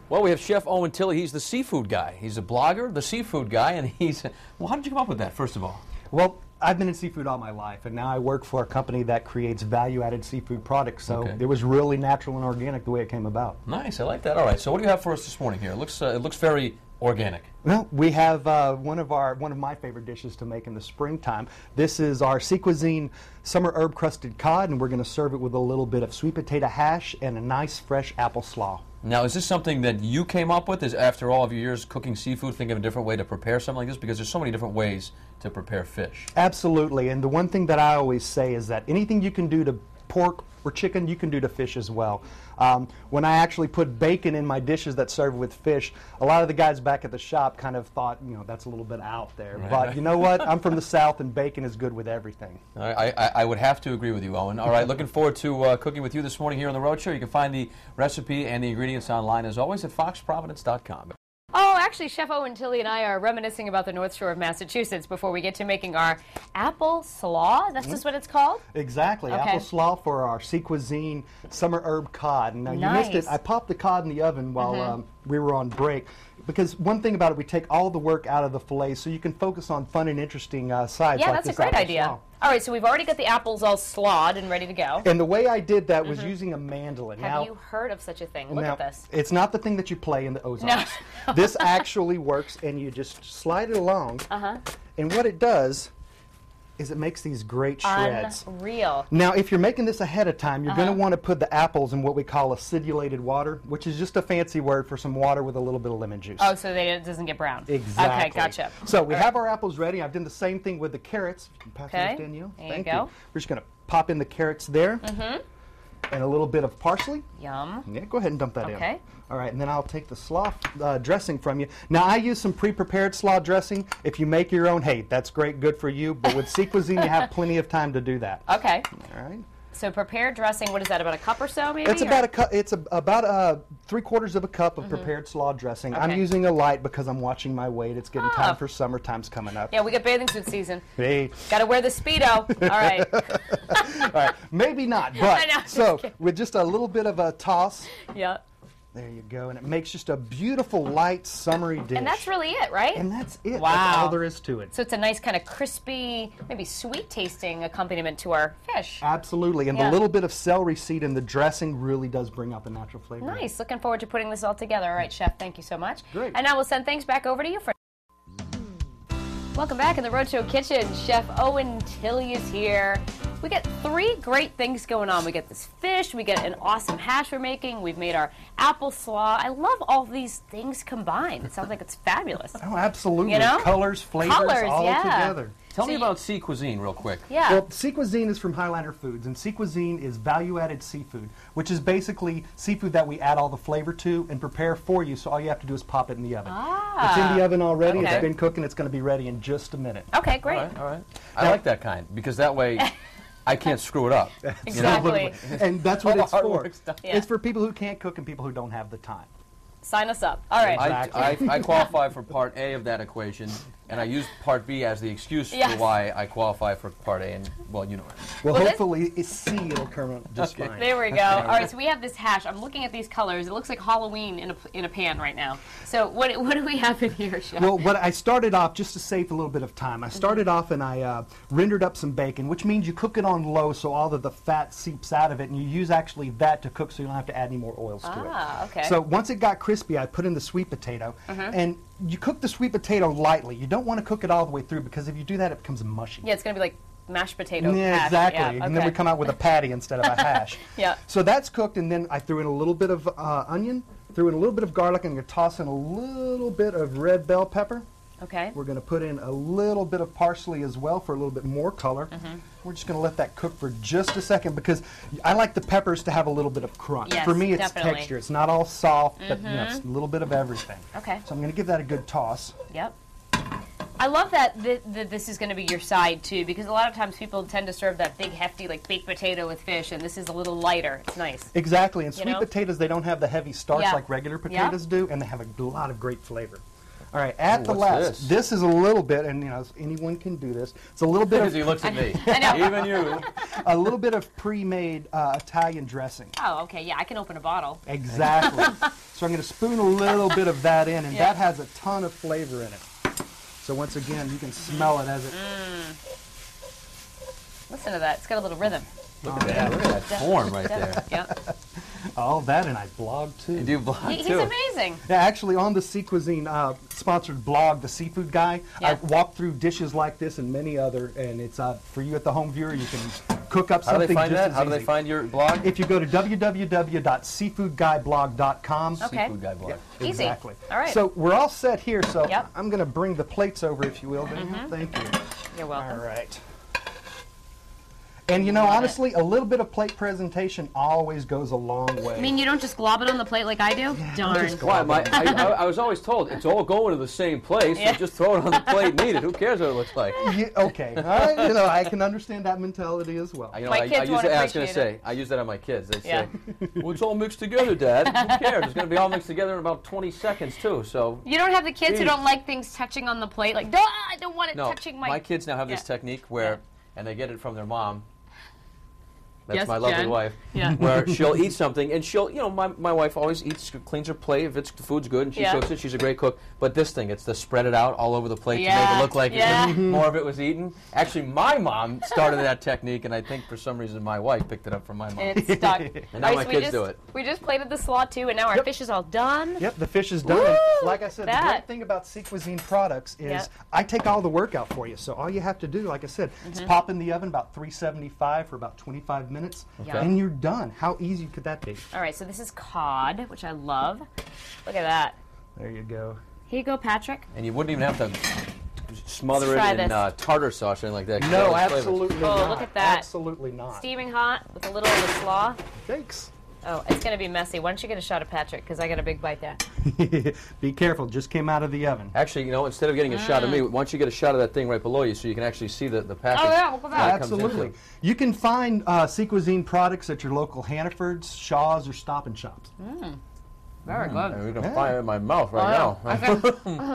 Well, we have Chef Owen Tilley. He's the seafood guy. He's a blogger, the seafood guy, and he's... Well, how did you come up with that, first of all? Well, I've been in seafood all my life, and now I work for a company that creates value-added seafood products, so it was really natural and organic the way it came about. Nice, I like that. All right, so what do you have for us this morning here? It looks very organic. Well, we have one of my favorite dishes to make in the springtime. This is our sea cuisine summer herb crusted cod, and we're going to serve it with a little bit of sweet potato hash and a nice fresh apple slaw. Now, is this something that you came up with? Is after all of your years cooking seafood, think of a different way to prepare something like this? Because there's so many different ways to prepare fish. Absolutely, and the one thing that I always say is that anything you can do to pork or chicken, you can do to fish as well. When I actually put bacon in my dishes that serve with fish, a lot of the guys back at the shop kind of thought, you know, that's a little bit out there. Right. But you know what? I'm from the South, and bacon is good with everything. I would have to agree with you, Owen. All right, looking forward to cooking with you this morning here on The Road Show. You can find the recipe and the ingredients online, as always, at foxprovidence.com. Oh, actually, Chef Owen Tilley and I are reminiscing about the North Shore of Massachusetts before we get to making our Apple Slaw. That's just what it's called? Exactly. Okay. Apple Slaw for our sea cuisine summer herb cod. And now you missed it. I popped the cod in the oven while we were on break. Because one thing about it, we take all the work out of the fillet so you can focus on fun and interesting sides. Yeah, like that's a great idea. Slaw. All right, so we've already got the apples all slawed and ready to go. And the way I did that was using a mandolin. Have you heard of such a thing? Look at this. It's not the thing that you play in the Ozarks. No. This actually works, and you just slide it along. And what it does is it makes these great shreds. Unreal. Now, if you're making this ahead of time, you're going to want to put the apples in what we call acidulated water, which is just a fancy word for some water with a little bit of lemon juice. Oh, so it doesn't get brown. Exactly. Okay, gotcha. So we have our apples ready. I've done the same thing with the carrots. You can pass those, Danielle. There you go. We're just going to pop in the carrots there. And a little bit of parsley. Yum. Yeah, go ahead and dump that in. Okay. All right, and then I'll take the slaw dressing from you. Now, I use some pre-prepared slaw dressing. If you make your own, hey, that's great, good for you. But with sea cuisine, you have plenty of time to do that. Okay. All right. So prepared dressing, what is that, about a cup or so maybe? It's about a cup. It's about 3/4 of a cup of prepared slaw dressing. Okay. I'm using a light because I'm watching my weight. It's getting time for summertime's coming up. Yeah, we got bathing suit season. Hey. Got to wear the Speedo. All right. All right. Maybe not, but I know, so with just a little bit of a toss. Yeah. There you go, and it makes just a beautiful, light, summery dish. And that's really it, right? And that's it. Wow. That's all there is to it. So it's a nice kind of crispy, maybe sweet-tasting accompaniment to our fish. Absolutely, and the little bit of celery seed in the dressing really does bring out the natural flavor. Nice. Looking forward to putting this all together. All right, Chef, thank you so much. Great. And now we'll send things back over to you. Welcome back in the Roadshow Kitchen. Chef Owen Tilley is here. We got 3 great things going on. We get this fish, we get an awesome hash we're making, we've made our apple slaw. I love all these things combined. It sounds like it's fabulous. Oh, absolutely. You know? Colors, flavors, all together. Tell me about sea cuisine real quick. Yeah. Well, sea cuisine is from Highlander Foods, and sea cuisine is value-added seafood, which is basically seafood that we add all the flavor to and prepare for you, so all you have to do is pop it in the oven. It's in the oven already. Okay. It's been cooking. It's going to be ready in just a minute. Okay, great. All right. I like that kind, because that way I can't screw it up. Exactly. And that's what it's for. Yeah. It's for people who can't cook and people who don't have the time. Sign us up. All right. Exactly. I qualify for part A of that equation, and I use part B as the excuse for why I qualify for part A, and, well, you know it. Well, hopefully, C, it'll come out just fine. There we go. All right, so we have this hash. I'm looking at these colors. It looks like Halloween in a pan right now. So what do we have in here, Chef? Well, what I started off, just to save a little bit of time, I started off and I rendered up some bacon, which means you cook it on low so all of the fat seeps out of it, and you use actually that to cook so you don't have to add any more oils to it. Okay. So once it got crispy, I put in the sweet potato, and you cook the sweet potato lightly. You don't want to cook it all the way through, because if you do that, it becomes mushy. Yeah, it's going to be like mashed potato Yeah, hash. exactly. Yeah, And then we come out with a patty instead of a hash. Yeah. So that's cooked, and then I threw in a little bit of onion, threw in a little bit of garlic, and I'm going to toss in a little bit of red bell pepper. Okay. We're going to put in a little bit of parsley as well for a little bit more color. We're just going to let that cook for just a second, because I like the peppers to have a little bit of crunch. Yes, for me, it's definitely. texture. It's not all soft, but you know, it's a little bit of everything. Okay. So I'm going to give that a good toss. Yep. I love that this is going to be your side, too, because a lot of times people tend to serve that big, hefty, like, baked potato with fish, and this is a little lighter. It's nice. Exactly. And sweet potatoes, they don't have the heavy starch like regular potatoes Yep. do, and they have a lot of great flavor. All right, at the What's last, this is a little bit, and you know, anyone can do this. It's a little bit Because of he looks at me. I know. Even you. a little bit of pre-made Italian dressing. Oh, okay. Yeah, I can open a bottle. Exactly. So I'm going to spoon a little bit of that in, and that has a ton of flavor in it. So once again, you can smell it as it. Listen to that. It's got a little rhythm. Look at that. Look at that form right there. Yep. All that, and I blog too. And you blog He's too. amazing. Yeah, actually, on the Sea Cuisine sponsored blog, The Seafood Guy, I Yeah. walk through dishes like this and many other, and it's for you at the home viewer. You can cook up How do something they find just that? as How do they easy. find your blog? If you go to www.seafoodguyblog.com. Okay. Seafood Guy blog. Easy. Exactly. All right. So we're all set here, so Yep. I'm going to bring the plates over, if you will. Thank you. You're welcome. All right. And you know, Love it. honestly, a little bit of plate presentation always goes a long way. I mean, you don't just glob it on the plate like I do? Darn. just Why? I was always told it's all going to the same place. Yeah. So just throw it on the plate and eat it. Who cares what it looks like? Yeah, okay. All right. You know, I can understand that mentality as well. You know, My I kids use won't it, I was going to appreciate say, I use that on my kids. They Yeah. say, well, it's all mixed together, Dad. Who cares? It's going to be all mixed together in about 20 seconds, too. So, You don't have the kids who Jeez. don't like things touching on the plate. Like, "Duh, I don't want it no, touching my... my kids now have this Yeah. technique where, and they get it from their mom. That's Yes, my lovely Jen? wife. Yeah. Where she'll eat something, and she'll, you know, my wife always eats, cleans her plate if the food's good, and she Yeah. cooks it. She's a great cook. But this thing, it's the spread it out all over the plate to make Yeah, it look like yeah. more of it was eaten. Actually, my mom started that technique, and I think for some reason my wife picked it up from my mom. And it's stuck. And now All my right, so kids do it. We just plated the slaw, too, and now our Yep. fish is all done. Yep, the fish is done. Woo! Like I said, the That. great thing about Sea Cuisine products is Yep. I take all the work out for you. So all you have to do, like I said, is pop in the oven about 375 for about 25 minutes, Okay. and you're done. How easy could that be? All right, so this is cod, which I love. Look at that. There you go. Here you go, Patrick. And you wouldn't even have to smother Let's try it in this. tartar sauce or anything like that. 'cause No, that was absolutely Oh, not. look at that. Absolutely not. Steaming hot with a little of the slaw. Thanks. Oh, it's going to be messy. Why don't you get a shot of Patrick, because I got a big bite there. Be careful. Just came out of the oven. Actually, you know, instead of getting a shot of me, why don't you get a shot of that thing right below you so you can actually see the package? Oh, yeah, look at that. where it comes Absolutely. into. You can find Sea Cuisine products at your local Hannafords, Shaw's, or Stop and Shops. Very good. I'm going to fire in my mouth right Oh, now. yeah. I can,